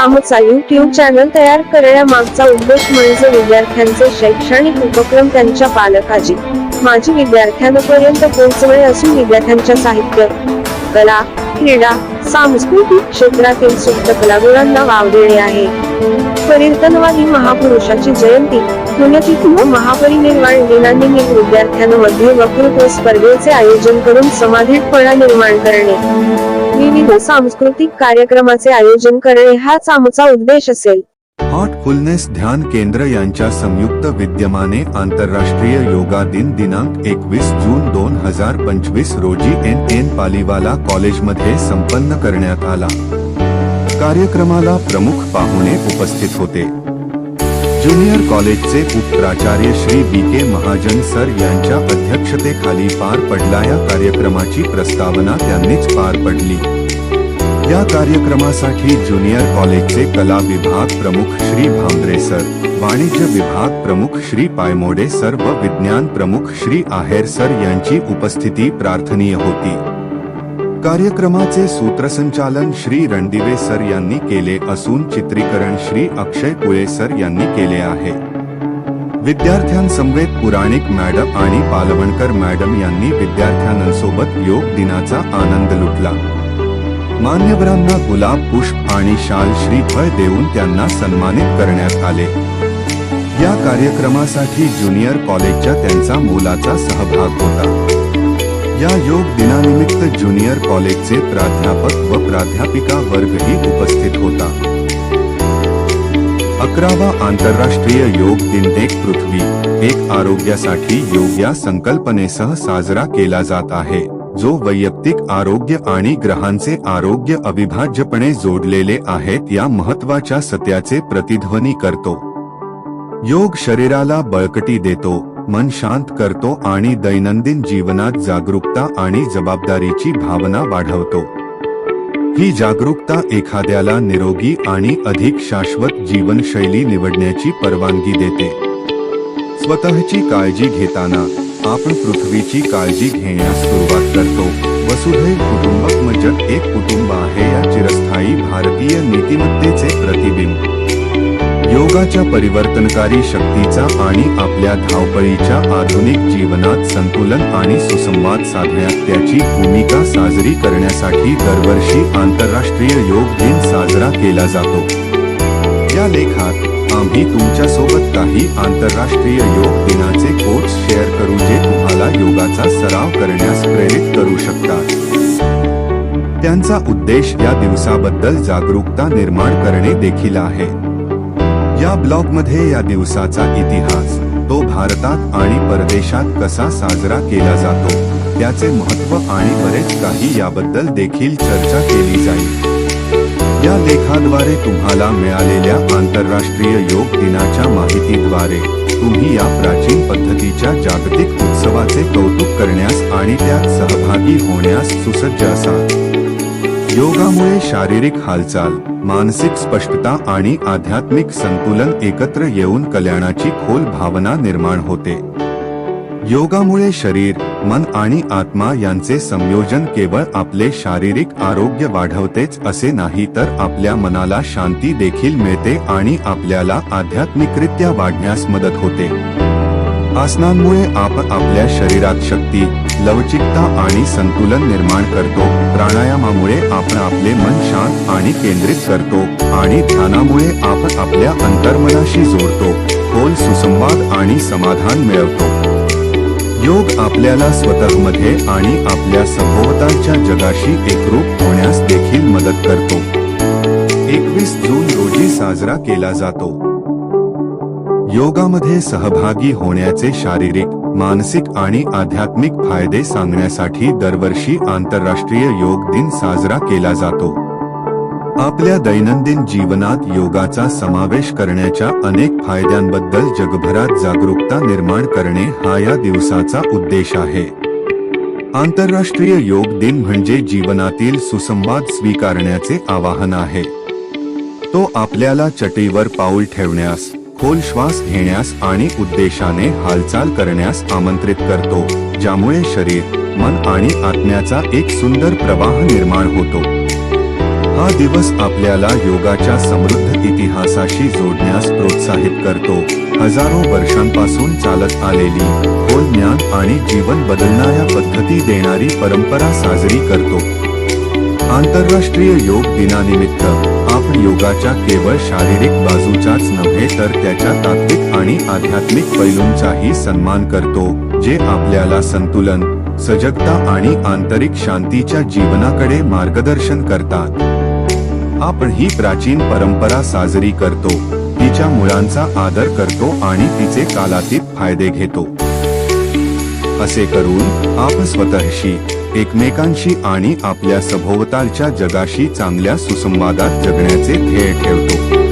आमचा YouTube channel तयार करण्यामागचा उद्देश म्हणजे विद्यार्थ्यांचे शैक्षणिक उपक्रम त्यांच्या पालकांची माजी विद्यार्थ्यांपर्यंत पोहोचवणे असून विद्यार्थ्यांच्या साहित्य, कला, क्रीडा, सांस्कृतिक क्षेत्रातील सुप्त कलागुणांना वाव देणे आहे. परिवर्तनवादी महापुरुषाची जयंती, पुण्यतिथी व महापरिनिर्वाण दिनानिमित्त विद्यार्थ्यांमध्ये वक्तृत्व स्पर्धेचे आयोजन करून समाधीतपणा निर्माण करणे, विविध सांस्कृतिक कार्यक्रमाचे आयोजन करणे हाच आमचा उद्देश असेल. हार्टफुलनेस ध्यान केंद्र यांच्या संयुक्त विद्यमाने आंतरराष्ट्रीय योगा दिन दिनांक 21 जून 2025 रोजी NN पालीवाला कॉलेजमध्ये संपन्न करण्यात आला. कार्यक्रमाला प्रमुख पाहुणे उपस्थित होते. ज्युनियर कॉलेजचे उपप्राचार्य श्री BK महाजन सर यांच्या अध्यक्षतेखाली पार पडला. या कार्यक्रमाची प्रस्तावना त्यांनीच पार पडली. या कार्यक्रमासाठी ज्युनियर कॉलेजचे कला विभाग प्रमुख श्री भामरे सर, वाणिज्य विभाग प्रमुख श्री पायमोडे सर व विज्ञान प्रमुख श्री आहेर सर यांची उपस्थिती प्रार्थनीय होती. कार्यक्रमाचे सूत्रसंचालन श्री रणदिवे सर यांनी केले असून चित्रीकरण श्री अक्षय कुळे सर यांनी केले आहे. विद्यार्थ्यांसमवेत पुराणिक मॅडम आणि पालवणकर मॅडम यांनी विद्यार्थ्यांसोबत योग दिनाचा आनंद लुटला. मान्यवरांना गुलाब, पुष्प आणि शाल श्रीफळ देऊन त्यांना सन्मानित करण्यात आले. या कार्यक्रमासाठी ज्युनियर कॉलेजच्या त्यांचा मोलाचा सहभाग होता. या योग दिनानिमित्त ज्युनियर कॉलेजचे प्राध्यापक व प्राध्यापिका वर्गही उपस्थित होता. 11वा आंतरराष्ट्रीय योग दिन एक पृथ्वी एक आरोग्यासाठी योग या संकल्पनेसह साजरा केला जात आहे, जो वैयक्तिक आरोग्य आणि ग्रहांचे आरोग्य अविभाज्यपणे जोडलेले आहेत या महत्त्वाच्या सत्याचे प्रतिध्वनी करतो. योग शरीराला बळकटी देतो, मन शांत करतो आणि दैनंदिन जीवनात जागरूकता आणि जबाबदारीची भावना वाढवतो. ही जागरूकता एखाद्याला निरोगी आणि अधिक शाश्वत जीवनशैली निवडण्याची परवानगी देते. स्वतःची काळजी घेताना आपण पृथ्वीची काळजी घेण्यास सुरुवात करतो. वसुधैव कुटुंबकम जग एक कुटुंब आहे या चिरस्थायी भारतीय नीतिमत्तेचे प्रतिबिंब. योगाच्या परिवर्तनकारी शक्तीचा आणि आपल्या धावपळीच्या आधुनिक जीवनात संतुलन आणि सुसंवाद साधण्यात त्याची भूमिका साजरी करण्यासाठी दरवर्षी आंतरराष्ट्रीय योग दिन साजरा केला जातो. या लेखात आम्ही तुमच्यासोबत काही आंतरराष्ट्रीय योग दिनाचे कोट्स शेअर करू जे तुम्हाला योगाचा सराव करण्यास प्रेरित करू शकतात. त्यांचा उद्देश या दिवसाबद्दल जागरूकता निर्माण करणे देखील आहे. या ब्लॉगमध्ये या दिवसाचा इतिहास, तो भारतात आणि परदेशात कसा साजरा केला जातो, त्याचे महत्त्व आणि बरेच काही याबद्दल देखील चर्चा केली जाईल. या लेखाद्वारे तुम्हाला मिळालेल्या आंतरराष्ट्रीय योग दिनाच्या माहितीद्वारे तुम्ही या प्राचीन पद्धतीच्या जागतिक उत्सवाचे कौतुक करण्यास आणि त्यात सहभागी होण्यास सुसज्ज असाल. योगामुळे शारीरिक हालचाल, मानसिक स्पष्टता आणि आध्यात्मिक संतुलन एकत्र येऊन कल्याणाची खोल भावना निर्माण होते. योगामुळे शरीर, मन आणि आत्मा यांचे संयोजन केवळ आपले शारीरिक आरोग्य वाढवतेच असे नाही, तर आपल्या मनाला शांती देखील मिळते आणि आपल्याला आध्यात्मिकरित्या वाढण्यास मदत होते. आसनांमुळे आपण आपल्या शरीरात शक्ती, लवचिकता आणि संतुलन निर्माण करतो. प्राणायामामुळे आपण आपले मन शांत आणि केंद्रित करतो आणि ध्यानामुळे आपण आपल्या अंतर्मनाशी जोडतो, खोल सुसंवाद आणि समाधान मिळवतो. योग आपल्याला स्वतःमध्ये आणि आपल्या सभोवतालच्या जगाशी एकरूप होण्यास देखील मदत करतो. 21 जून रोजी साजरा केला जातो. योगामध्ये सहभागी होण्याचे शारीरिक, मानसिक आणि आध्यात्मिक फायदे सांगण्यासाठी दरवर्षी आंतरराष्ट्रीय योग दिन साजरा केला जातो. आपल्या दैनंदिन जीवनात योगाचा समावेश करण्याच्या अनेक फायद्यांबद्दल जगभरात जागरूकता निर्माण करणे हा या दिवसाचा उद्देश आहे. आंतरराष्ट्रीय योग दिन म्हणजे जीवनातील सुसंवाद स्वीकारण्याचे आवाहन आहे. तो आपल्याला चटईवर पाऊल ठेवण्यास, खोल श्वास घेण्यास आणि उद्देशाने हालचाल करण्यास आमंत्रित करतो, ज्यामुळे शरीर, मन आणि आत्म्याचा एक सुंदर प्रवाह निर्माण होतो. हा दिवस आपल्याला योगाच्या समृद्ध इतिहासाशी जोडण्यास प्रोत्साहित करतो. हजारो वर्षांपासून चालत आलेली खोल ज्ञान आणि जीवन बदलणाऱ्या पद्धती देणारी परंपरा साजरी करतो. आंतरराष्ट्रीय योग दिनानिमित्त आपण योगाच्या केवळ शारीरिक बाजूचाच नव्हे तर त्याच्या तात्विक आणि आध्यात्मिक पैलूंचाही सन्मान करतो, जे आपल्याला संतुलन, सजगता आणि आंतरिक शांतीच्या जीवनाकडे मार्गदर्शन करतात. आपण ही प्राचीन परंपरा साजरी करतो, तिच्या मुळांचा आदर करतो आणि तिचे कालातीत फायदे घेतो. असे करून आपण स्वतःशी, एकमेकांशी आणि आपल्या सभोवतालच्या जगाशी चांगल्या सुसंवादात जगण्याचे ध्येय ठेवतो.